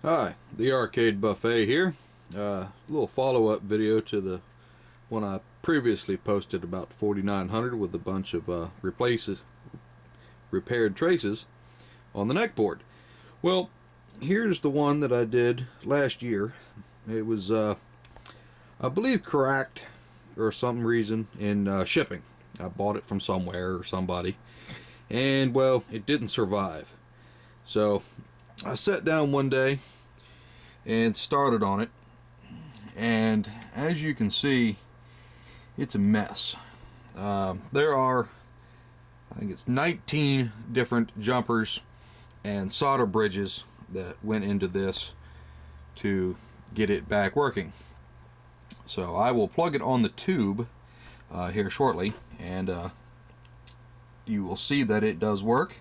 Hi, the Arcade Buffet here. Little follow-up video to the one I previously posted about 4900 with a bunch of repaired traces on the neck board. Well, here's the one that I did last year. It was, I believe, cracked or some reason in shipping. I bought it from somewhere or somebody, and well, it didn't survive. So I sat down one day and started on it, and as you can see, it's a mess. There are, I think it's 19 different jumpers and solder bridges that went into this to get it back working. So I will plug it on the tube here shortly, and you will see that it does work.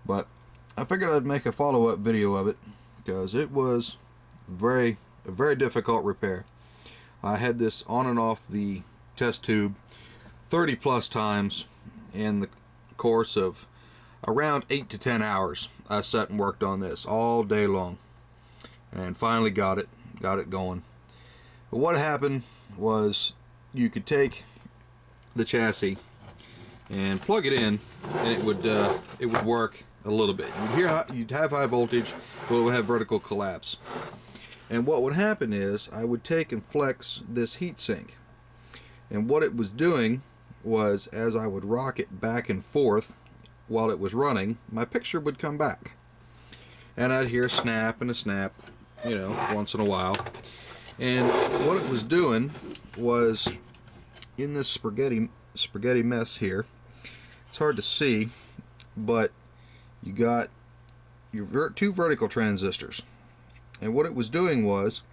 But I figured I'd make a follow-up video of it because it was a very difficult repair. I had this on and off the test tube 30 plus times in the course of around 8 to 10 hours. I sat and worked on this all day long and finally got it going. But what happened was, you could take the chassis and plug it in and it would work a little bit. You'd have high voltage, but it would have vertical collapse. And what would happen is, I would take and flex this heatsink, and what it was doing was, as I would rock it back and forth while it was running, my picture would come back, and I'd hear a snap and a snap, once in a while. And what it was doing was, in this spaghetti mess here, it's hard to see, but you got your two vertical transistors. And what it was doing was,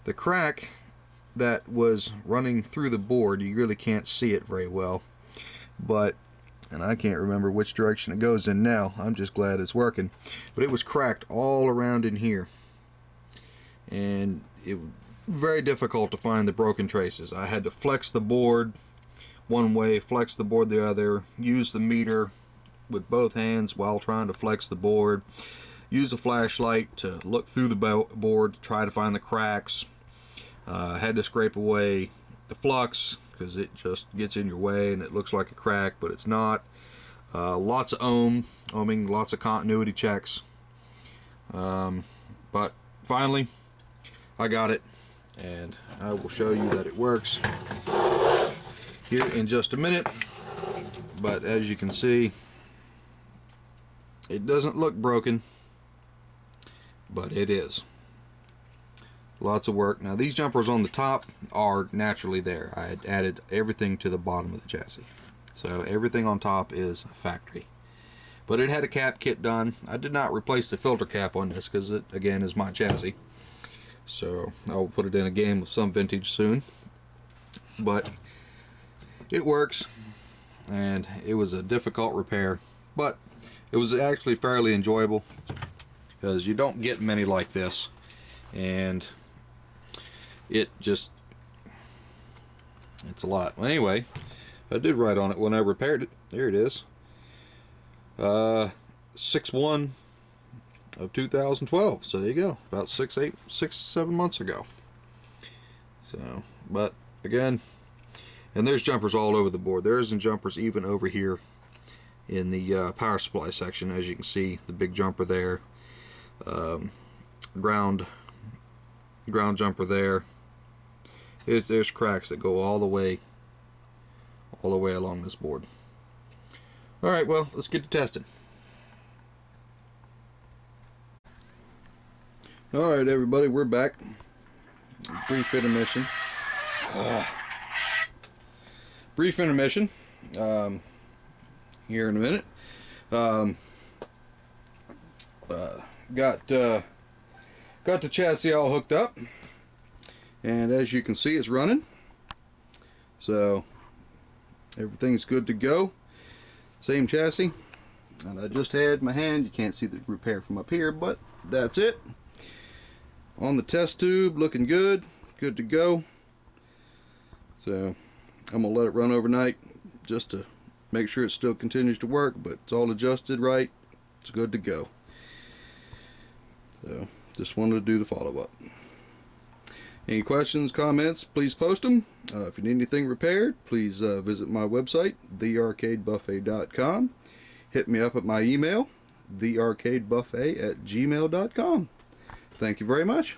the crack that was running through the board, you really can't see it very well, and I can't remember which direction it goes in now. I'm just glad it's working. But it was cracked all around in here, and it was very difficult to find the broken traces. I had to flex the board one way, flex the board the other, use the meter with both hands while trying to flex the board, use a flashlight to look through the board to try to find the cracks. Had to scrape away the flux because it just gets in your way and it looks like a crack, but it's not. Lots of ohming, lots of continuity checks. But finally, I got it, and I will show you that it works here in just a minute. But as you can see, it doesn't look broken, but it is. Lots of work. Now, these jumpers on the top are naturally there. I had added everything to the bottom of the chassis, so everything on top is factory. But it had a cap kit done. I did not replace the filter cap on this because it, again, is my chassis. So I'll put it in a game with some vintage soon. But it works, and it was a difficult repair, but it was actually fairly enjoyable because you don't get many like this, and it's a lot. Well, anyway, I did write on it when I repaired it. There it is. 6/1 of 2012. So there you go. About 7 months ago. So, but again, and there's jumpers all over the board. There isn't jumpers even over here in the power supply section. As you can see, the big jumper there, ground jumper there. There's cracks that go all the way along this board. All right, well, let's get to testing. All right, everybody, we're back. Brief intermission. Brief intermission. Here in a minute. Got the chassis all hooked up, and as you can see, it's running. So everything's good to go. Same chassis, and I just had my hand. You can't see the repair from up here, but that's it. On the test tube, looking good to go. So I'm gonna let it run overnight just to make sure it still continues to work, but it's all adjusted right. It's good to go. So just wanted to do the follow-up. Any questions, comments, please post them. If you need anything repaired, please visit my website, thearcadebuffet.com. Hit me up at my email, thearcadebuffet@gmail.com. Thank you very much.